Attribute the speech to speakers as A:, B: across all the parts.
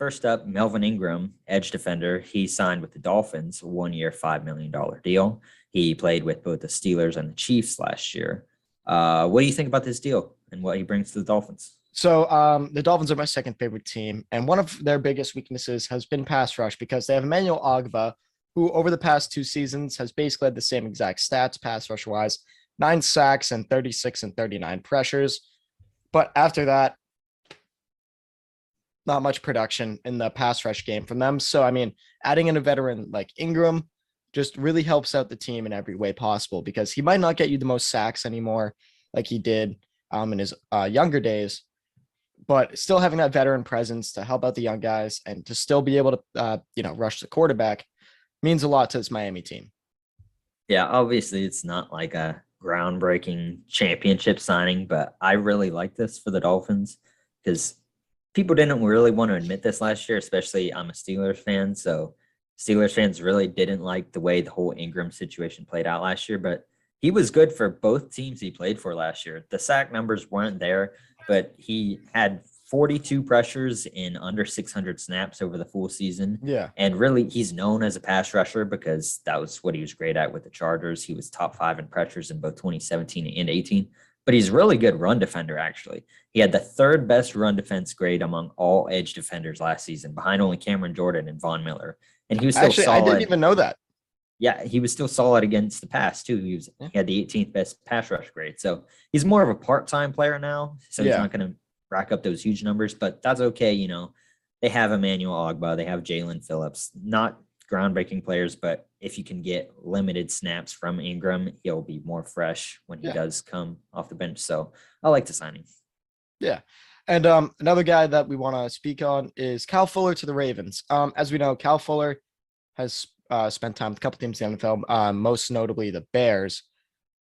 A: First up, Melvin Ingram, edge defender. He signed with the Dolphins, 1 year, $5 million deal. He played with both the Steelers and the Chiefs last year. What do you think about this deal and what he brings to the Dolphins?
B: So the Dolphins are my second favorite team, and one of their biggest weaknesses has been pass rush because they have Emmanuel Ogba, who over the past 2 seasons has basically had the same exact stats pass rush wise, 9 sacks and 36 and 39 pressures. But after that, not much production in the pass rush game from them. So, I mean, adding in a veteran like Ingram just really helps out the team in every way possible because he might not get you the most sacks anymore like he did in his younger days, but still having that veteran presence to help out the young guys and to still be able to, rush the quarterback means a lot to this Miami team.
A: Yeah, obviously it's not like a groundbreaking championship signing, but I really like this for the Dolphins because people didn't really want to admit this last year, especially I'm a Steelers fan. So Steelers fans really didn't like the way the whole Ingram situation played out last year, but he was good for both teams he played for last year. The sack numbers weren't there, but he had 42 pressures in under 600 snaps over the full season.
B: Yeah.
A: And really, he's known as a pass rusher because that was what he was great at with the Chargers. He was top 5 in pressures in both 2017 and 18. But he's really good run defender, actually. He had the 3rd best run defense grade among all edge defenders last season, behind only Cameron Jordan and Von Miller. And he was still solid.
B: I didn't even know that.
A: Yeah, he was still solid against the pass, too. He had the 18th best pass rush grade. So he's more of a part-time player now. So he's not going to rack up those huge numbers, but that's okay. You know, they have Emmanuel Ogba, they have Jalen Phillips, not groundbreaking players, but if you can get limited snaps from Ingram, he'll be more fresh when he does come off the bench. So I like the signing.
B: Yeah. And another guy that we want to speak on is Kyle Fuller to the Ravens. As we know, Kyle Fuller has spent time with a couple teams in the NFL, most notably the Bears,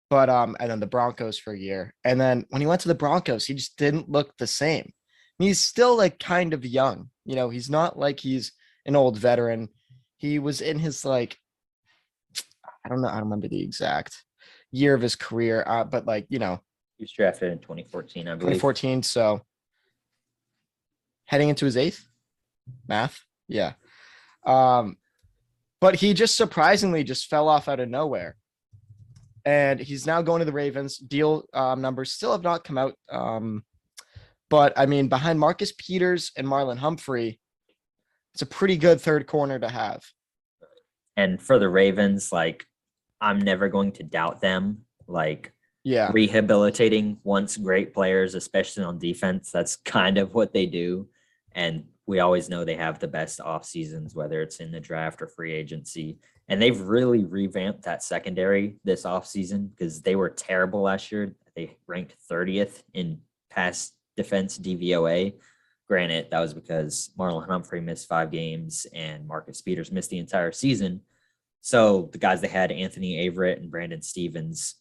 B: but and then the Broncos for a year. And then when he went to the Broncos, he just didn't look the same. I mean, he's still like kind of young. You know, he's not like he's an old veteran. He was in his I don't know, I don't remember the exact year of his career, but he
A: was drafted in 2014, I believe.
B: 2014, so heading into his 8th math. Yeah. But he just surprisingly just fell off out of nowhere. And he's now going to the Ravens. Deal numbers still have not come out. But I mean, behind Marcus Peters and Marlon Humphrey, it's a pretty good third corner to have.
A: And for the Ravens, I'm never going to doubt them. Rehabilitating once great players, especially on defense. That's kind of what they do. And we always know they have the best off seasons, whether it's in the draft or free agency. And they've really revamped that secondary this offseason because they were terrible last year. They ranked 30th in pass defense DVOA. Granted, that was because Marlon Humphrey missed 5 games and Marcus Peters missed the entire season. So the guys they had, Anthony Averett and Brandon Stevens,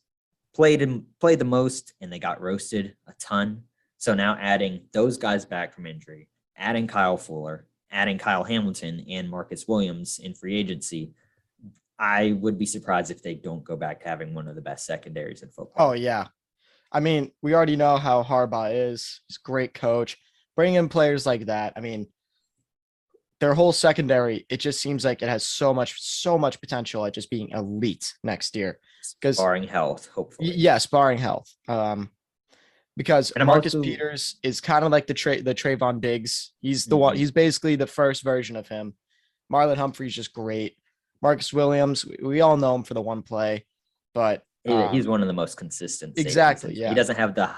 A: played the most, and they got roasted a ton. So now adding those guys back from injury, adding Kyle Fuller, adding Kyle Hamilton and Marcus Williams in free agency, I would be surprised if they don't go back to having one of the best secondaries in football.
B: Oh, yeah. I mean, we already know how Harbaugh is. He's a great coach. Bring in players like that. I mean, their whole secondary, it just seems like it has so much potential at just being elite next year. Because
A: barring health, hopefully.
B: Yes, barring health. Because Marcus Peters is kind of like the Trayvon Diggs. He's the one. He's basically the first version of him. Marlon Humphrey's just great. Marcus Williams, we all know him for the one play, but
A: he's one of the most consistent.
B: Exactly. Yeah.
A: He doesn't have the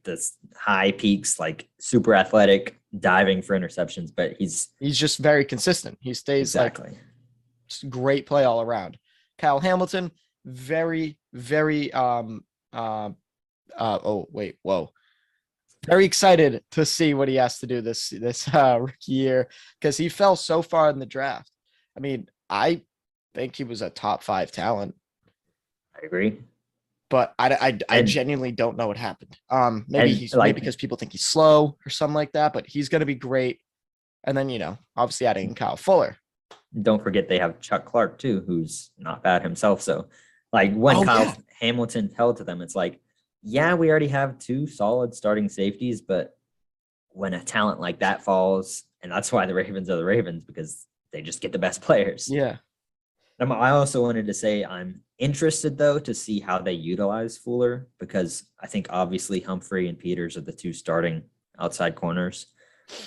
A: this high peaks, super athletic diving for interceptions, but he's
B: just very consistent. He stays just great play all around. Kyle Hamilton, very, very very excited to see what he has to do this rookie year because he fell so far in the draft. I mean, I think he was a top 5 talent.
A: I agree.
B: But I genuinely don't know what happened. Maybe because people think he's slow or something like that, but he's going to be great. And then, obviously adding Kyle Fuller.
A: Don't forget they have Chuck Clark too, who's not bad himself. So Kyle Hamilton held to them, it's we already have 2 solid starting safeties, but when a talent like that falls, and that's why the Ravens are the Ravens, because they just get the best players.
B: Yeah.
A: I also wanted to say I'm interested, though, to see how they utilize Fuller, because I think obviously Humphrey and Peters are the two starting outside corners.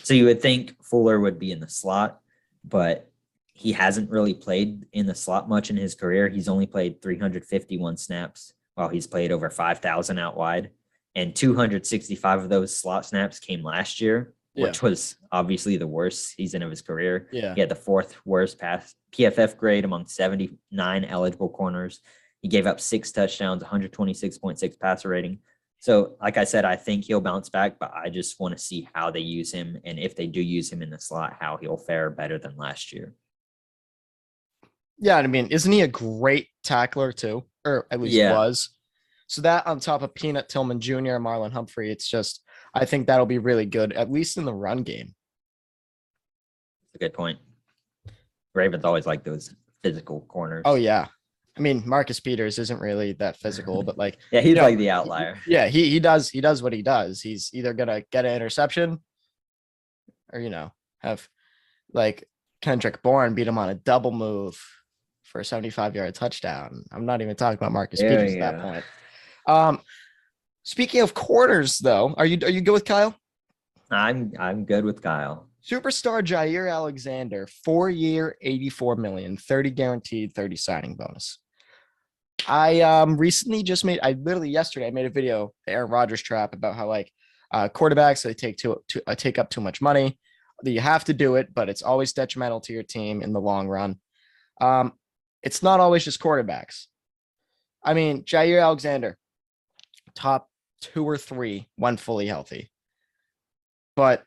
A: So you would think Fuller would be in the slot, but he hasn't really played in the slot much in his career. He's only played 351 snaps while he's played over 5,000 out wide. And 265 of those slot snaps came last year, which was obviously the worst season of his career.
B: Yeah.
A: He had the fourth worst PFF grade among 79 eligible corners. He gave up 6 touchdowns, 126.6 passer rating. So, like I said, I think he'll bounce back, but I just want to see how they use him. And if they do use him in the slot, how he'll fare better than last year.
B: Yeah. I mean, isn't he a great tackler too? Or at least was. So that on top of Peanut Tillman Jr. and Marlon Humphrey, it's just, I think that'll be really good, at least in the run game.
A: That's a good point. Ravens always like those physical corners.
B: Oh, yeah. I mean, Marcus Peters isn't really that physical, but like,
A: yeah, he's like the outlier.
B: Yeah, he does what he does. He's either gonna get an interception or, have like Kendrick Bourne beat him on a double move for a 75-yard touchdown. I'm not even talking about Marcus Peters at that point. Speaking of corners, though, are you good with Kyle?
A: I'm good with Kyle.
B: Superstar Jaire Alexander, 4-year, $84 million, 30 guaranteed, 30 signing bonus. I recently I literally yesterday made a video, the Aaron Rodgers trap, about how like quarterbacks, they take up too much money. You have to do it, but it's always detrimental to your team in the long run. It's not always just quarterbacks. I mean, Jaire Alexander, top 2 or 3 when fully healthy. But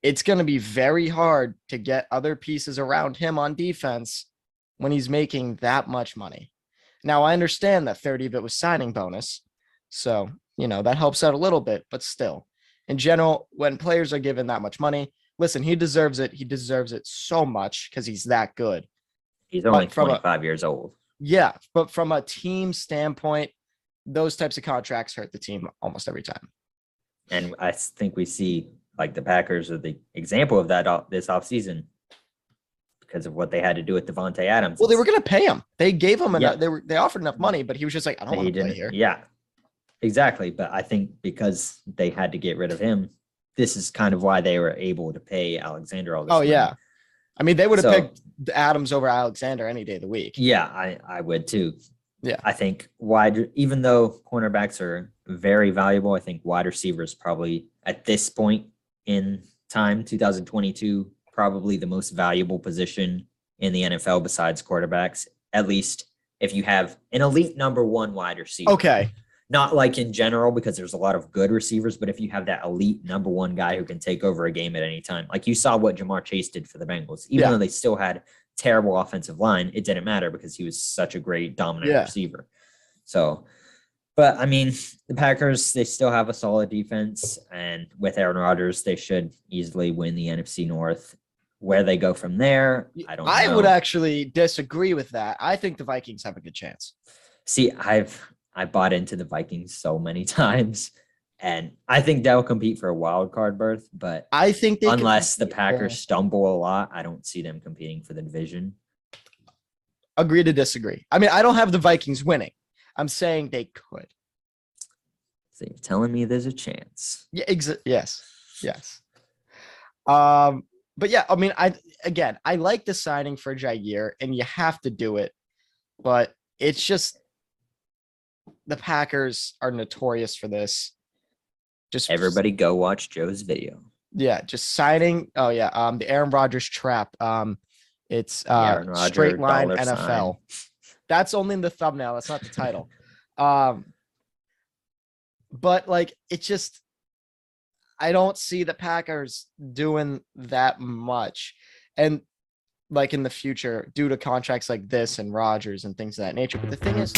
B: it's going to be very hard to get other pieces around him on defense when he's making that much money. Now, I understand that 30 of it was signing bonus. So, that helps out a little bit, but still. In general, when players are given that much money, listen, he deserves it. He deserves it so much because he's that good.
A: He's only 25 years old.
B: Yeah, but from a team standpoint, those types of contracts hurt the team almost every time.
A: And I think we see like the Packers are the example of that this offseason because of what they had to do with Devontae Adams.
B: Well, they were going to pay him. They gave him enough. They offered enough money, but he was just like, I don't want to play here.
A: Yeah, exactly. But I think because they had to get rid of him, this is kind of why they were able to pay Alexander all this money.
B: Yeah. I mean, they would have picked Adams over Alexander any day of the week.
A: Yeah, I would too.
B: Yeah.
A: I think even though cornerbacks are very valuable, I think wide receivers probably at this point in time, 2022, probably the most valuable position in the NFL besides quarterbacks, at least if you have an elite number 1 wide receiver.
B: Okay.
A: Not like in general, because there's a lot of good receivers, but if you have that elite number 1 guy who can take over a game at any time, like you saw what Jamar Chase did for the Bengals, even though they still had terrible offensive line, it didn't matter because he was such a great dominant receiver. So, but I mean, the Packers, they still have a solid defense, and with Aaron Rodgers, they should easily win the NFC North. Where they go from there, I don't know.
B: I would actually disagree with that. I think the Vikings have a good chance.
A: See, I bought into the Vikings so many times, and I think they'll compete for a wild card berth, but
B: I think
A: unless the Packers stumble a lot, I don't see them competing for the division.
B: Agree to disagree. I mean, I don't have the Vikings winning. I'm saying they could.
A: So you're telling me there's a chance.
B: Yeah, yes. But yeah, I mean, I like the signing for Jaire, and you have to do it, but it's just the Packers are notorious for this. Just
A: everybody go watch Joe's video.
B: Yeah, just signing. Oh yeah, the Aaron Rodgers trap. It's straight line NFL. That's only in the thumbnail. That's not the title. But like, it's just, I don't see the Packers doing that much. And like in the future, due to contracts like this and Rodgers and things of that nature. But the thing is,